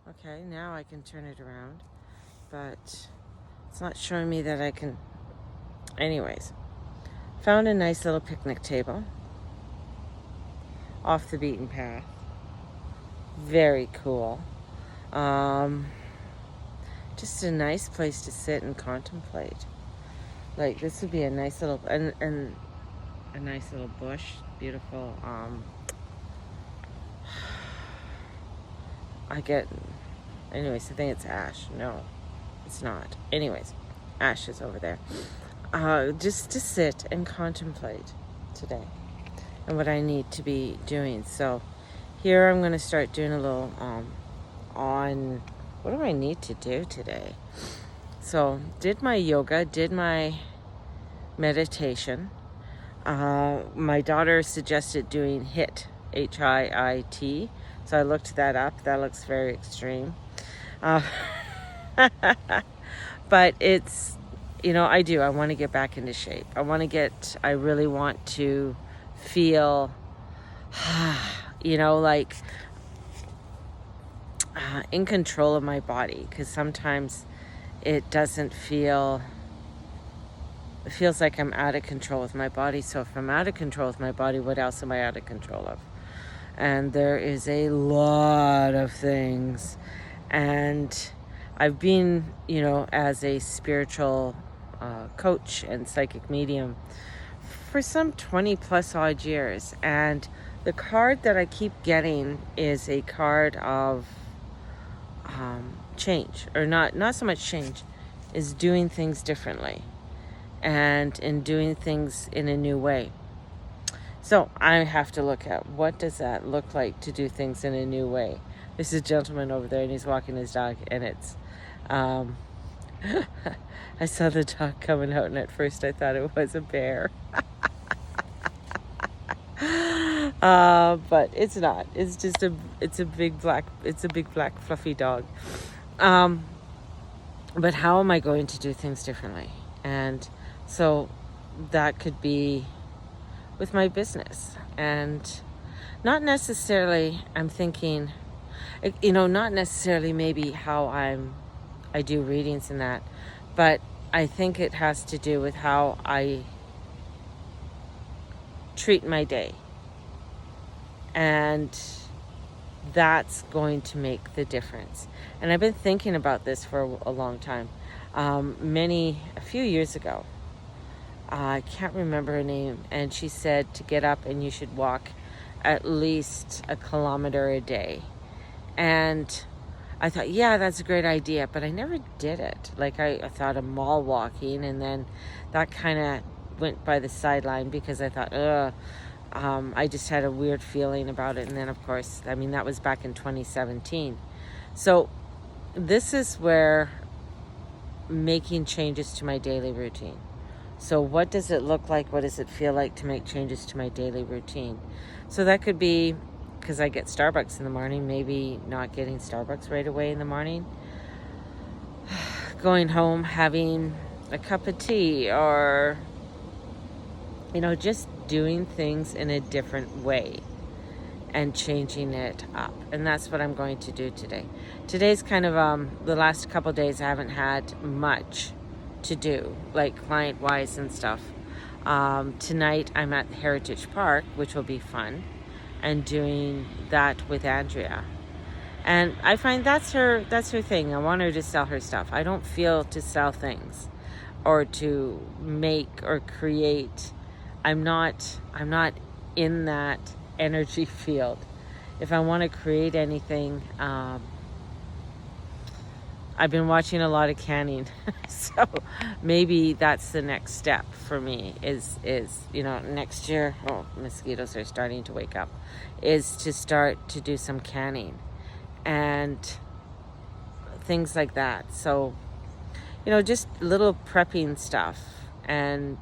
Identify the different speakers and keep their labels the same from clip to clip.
Speaker 1: Okay, now I can turn it around, but it's not showing me that I can. Anyways, found a nice little picnic table off the beaten path. Very cool. Um, just a nice place to sit and contemplate. Like, this would be a nice little and a nice little bush, beautiful. I get. Anyways, I think it's ash. No, it's not. Anyways, ash is over there. Just to sit and contemplate today and what I need to be doing. So here I'm going to start doing a little on what do I need to do today. So did my yoga, did my meditation. My daughter suggested doing HIIT, HIIT. So I looked that up. That looks very extreme. But it's, I want to get back into shape. I really want to feel, like in control of my body, because sometimes it feels like I'm out of control with my body. So if I'm out of control with my body, what else am I out of control of? And there is a lot of things. And I've been, as a spiritual coach and psychic medium for some 20 plus odd years. And the card that I keep getting is a card of change, or not so much change, is doing things differently and in doing things in a new way. So I have to look at what does that look like to do things in a new way. There's a gentleman over there and he's walking his dog, and it's I saw the dog coming out, and at first I thought it was a bear. But it's not. It's just a big black fluffy dog. But how am I going to do things differently? And so that could be with my business, and not necessarily, I'm thinking, not necessarily maybe how I do readings and that, but I think it has to do with how I treat my day. And that's going to make the difference. And I've been thinking about this for a long time. A few years ago, I can't remember her name, and she said to get up and you should walk at least 1 kilometer a day. And I thought, yeah, that's a great idea, but I never did it. Like I thought of mall walking, and then that kind of went by the sideline because I thought, I just had a weird feeling about it. And then, of course, that was back in 2017. So this is where making changes to my daily routine. So what does it look like? What does it feel like to make changes to my daily routine? So that could be, because I get Starbucks in the morning, maybe not getting Starbucks right away in the morning. Going home, having a cup of tea, or, just doing things in a different way and changing it up. And that's what I'm going to do today. Today's kind of, the last couple of days I haven't had much to do, like client-wise and stuff. Tonight I'm at Heritage Park, which will be fun, and doing that with Andrea. And I find that's her thing. I want her to sell her stuff. I don't feel to sell things or to make or create. I'm not in that energy field. If I want to create anything, I've been watching a lot of canning, so maybe that's the next step for me is next year, mosquitoes are starting to wake up, is to start to do some canning and things like that. So, just little prepping stuff, and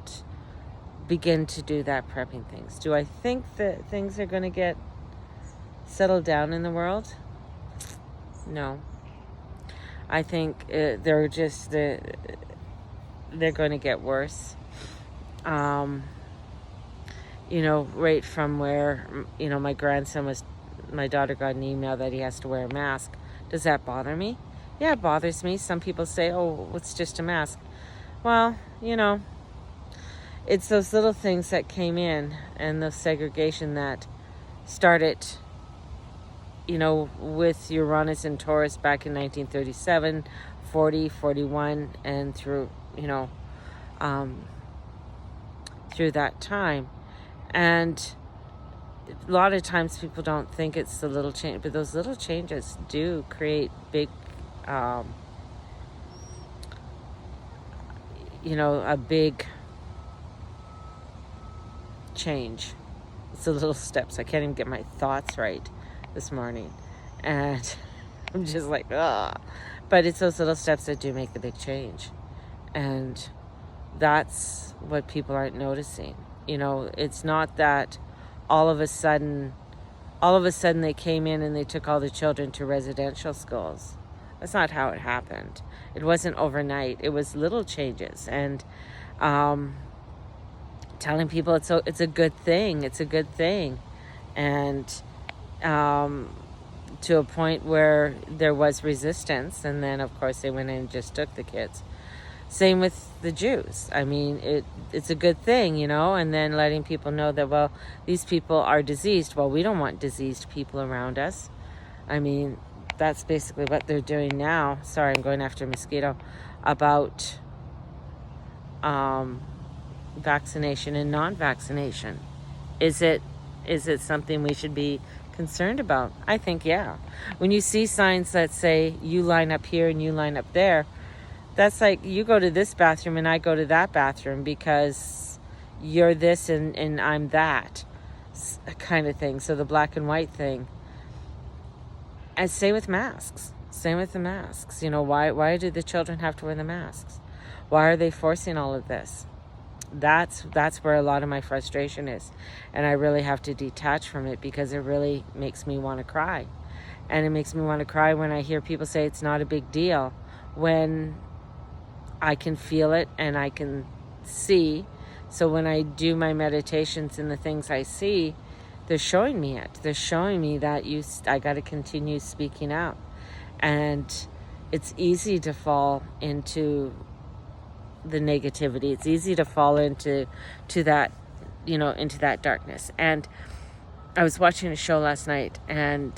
Speaker 1: begin to do that prepping things. Do I think that things are going to get settled down in the world? No. I think they're going to get worse. Right from where, my daughter got an email that he has to wear a mask Does that bother me? Yeah, it bothers me. Some people say, oh, it's just a mask. Well, it's those little things that came in and the segregation that started, with Uranus and Taurus back in 1937, 40, 41, and through, through that time. And a lot of times people don't think it's the little change, but those little changes do create big, a big change. It's the little steps. I can't even get my thoughts right this morning. And I'm just like, ugh. But it's those little steps that do make the big change. And that's what people aren't noticing. It's not that all of a sudden they came in and they took all the children to residential schools. That's not how it happened. It wasn't overnight. It was little changes. And telling people it's a good thing. It's a good thing. And to a point where there was resistance. And then, of course, they went in and just took the kids. Same with the Jews. I mean, it's a good thing, and then letting people know that, well, these people are diseased. Well, we don't want diseased people around us. I mean, that's basically what they're doing now. Sorry, I'm going after a mosquito. About vaccination and non-vaccination. Is it something we should be concerned about? I think, yeah. When you see signs that say you line up here and you line up there, that's like you go to this bathroom and I go to that bathroom because you're this and I'm that kind of thing. So the black and white thing. And same with masks. Same with the masks. Why do the children have to wear the masks? Why are they forcing all of this? That's where a lot of my frustration is. And I really have to detach from it because it really makes me want to cry. And it makes me want to cry when I hear people say it's not a big deal, when I can feel it and I can see. So when I do my meditations and the things I see, they're showing me it. They're showing me that I got to continue speaking out. And it's easy to fall into the negativity. It's easy to fall into that, into that darkness. And I was watching a show last night and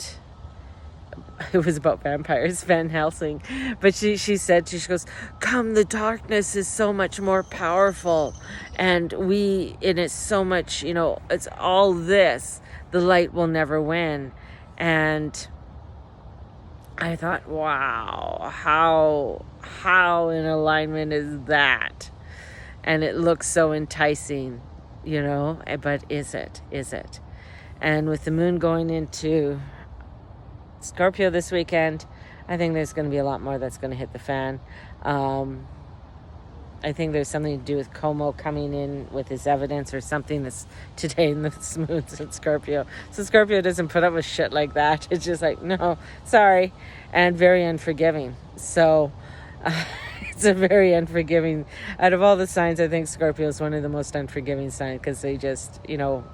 Speaker 1: it was about vampires, Van Helsing. But she goes, come, the darkness is so much more powerful. And it's so much, it's all this. The light will never win. And I thought, wow, how in alignment is that? And it looks so enticing, but is it? And with the moon going into Scorpio this weekend, I think there's going to be a lot more that's going to hit the fan. I think there's something to do with Como coming in with his evidence or something this today in the moon's in Scorpio. So Scorpio doesn't put up with shit like that. It's just like, no, sorry, and very unforgiving. So it's a very unforgiving. Out of all the signs, I think Scorpio is one of the most unforgiving signs because they just, they don't.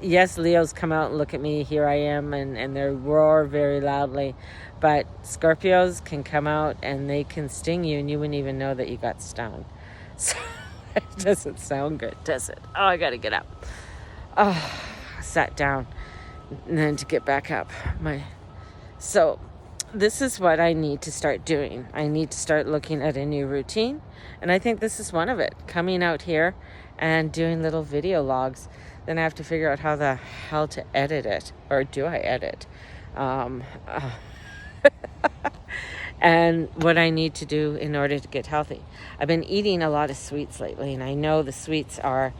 Speaker 1: Yes, Leos come out and look at me, here I am, and they roar very loudly. But Scorpios can come out and they can sting you and you wouldn't even know that you got stung. So it doesn't sound good, does it? Oh, I got to get up. Oh, I sat down and then to get back up. So this is what I need to start doing. I need to start looking at a new routine. And I think this is one of it. Coming out here and doing little video logs. Then I have to figure out how the hell to edit it. Or do I edit? And what I need to do in order to get healthy. I've been eating a lot of sweets lately. And I know the sweets are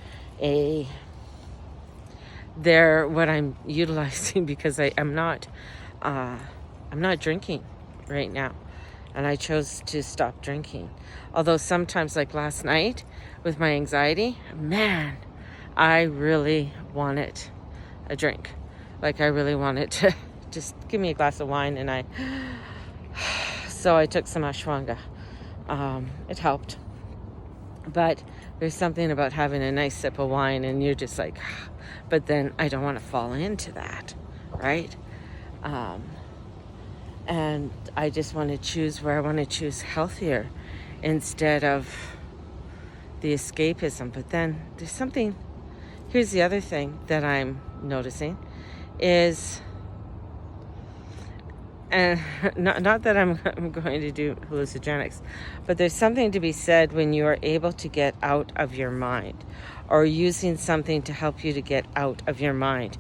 Speaker 1: they're what I'm utilizing because I'm not drinking right now. And I chose to stop drinking. Although sometimes, like last night, with my anxiety, man, I really wanted a drink. Like I really wanted to just give me a glass of wine, and so I took some ashwagandha. It helped. But there's something about having a nice sip of wine and you're just like, but then I don't want to fall into that, right? And I just want to choose where I want to choose healthier instead of the escapism. But then there's something, here's the other thing that I'm noticing is, and not that I'm going to do hallucinogenics, but there's something to be said when you are able to get out of your mind, or using something to help you to get out of your mind.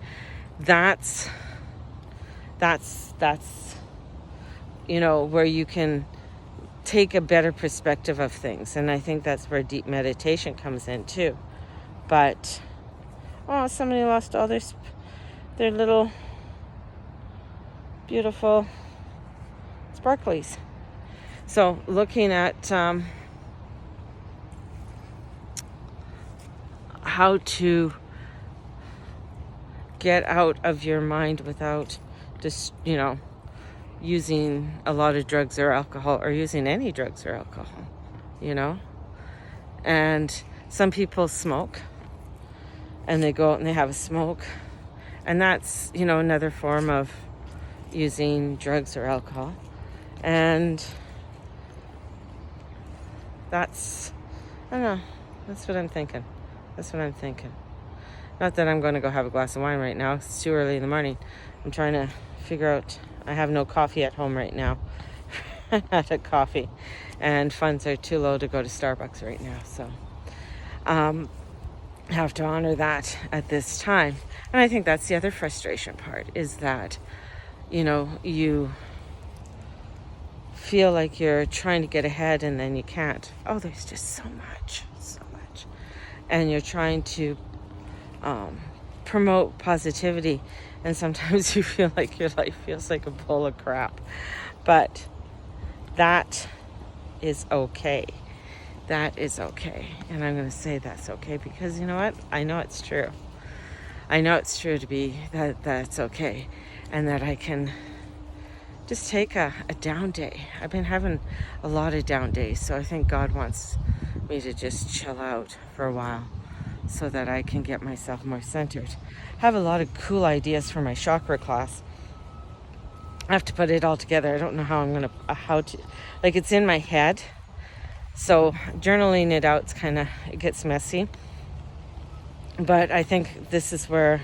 Speaker 1: That's where you can take a better perspective of things. And I think that's where deep meditation comes in too. But somebody lost all their little beautiful sparklies. So looking at how to get out of your mind without just, using a lot of drugs or alcohol, or using any drugs or alcohol, And some people smoke, and they go out and they have a smoke, and that's, another form of using drugs or alcohol. And that's, I don't know, that's what I'm thinking. Not that I'm going to go have a glass of wine right now. It's too early in the morning. I'm trying to figure out, I have no coffee at home right now. I had a coffee, and funds are too low to go to Starbucks right now. So I have to honor that at this time. And I think that's the other frustration part, is that, you feel like you're trying to get ahead and then you can't. Oh, there's just so much. And you're trying to promote positivity, and sometimes you feel like your life feels like a bowl of crap. But that is okay. And I'm going to say that's okay, because you know what? I know it's true. To be that's okay, and that I can just take a down day. I've been having a lot of down days, so I think God wants me to just chill out for a while so that I can get myself more centered. I have a lot of cool ideas for my chakra class. I have to put it all together. I don't know how I'm going to, it's in my head. So journaling it out, it gets messy. But I think this is where,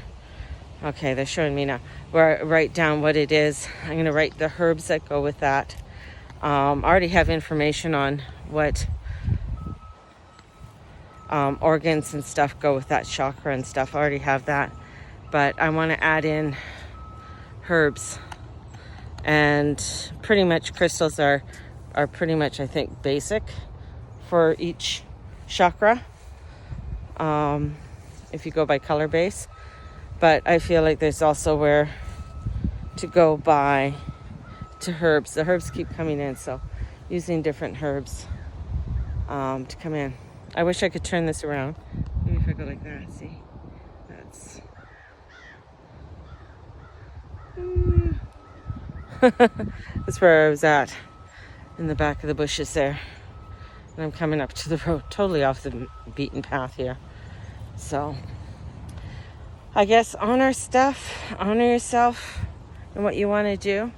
Speaker 1: okay, they're showing me now, where I write down what it is. I'm going to write the herbs that go with that. I already have information on what organs and stuff go with that chakra and stuff. I already have that. But I want to add in herbs. And pretty much crystals are pretty much, I think, basic for each chakra. If you go by color base. But I feel like there's also where to go by to herbs. The herbs keep coming in, so using different herbs to come in. I wish I could turn this around. Maybe if I go like that, see? That's where I was at, in the back of the bushes there. And I'm coming up to the road, totally off the beaten path here. So I guess honor yourself and what you want to do.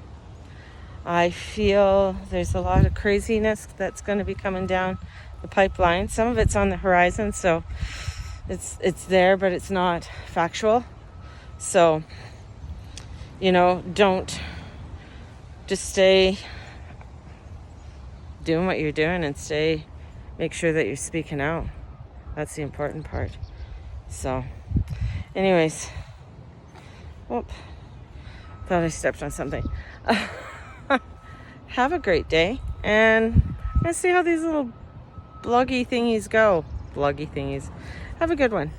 Speaker 1: I feel there's a lot of craziness that's going to be coming down the pipeline. Some of it's on the horizon, so it's there, but it's not factual. So, don't just stay doing what you're doing, and make sure that you're speaking out. That's the important part. So anyways, thought I stepped on something. Have a great day, and let's see how these little bloggy thingies go. Have a good one.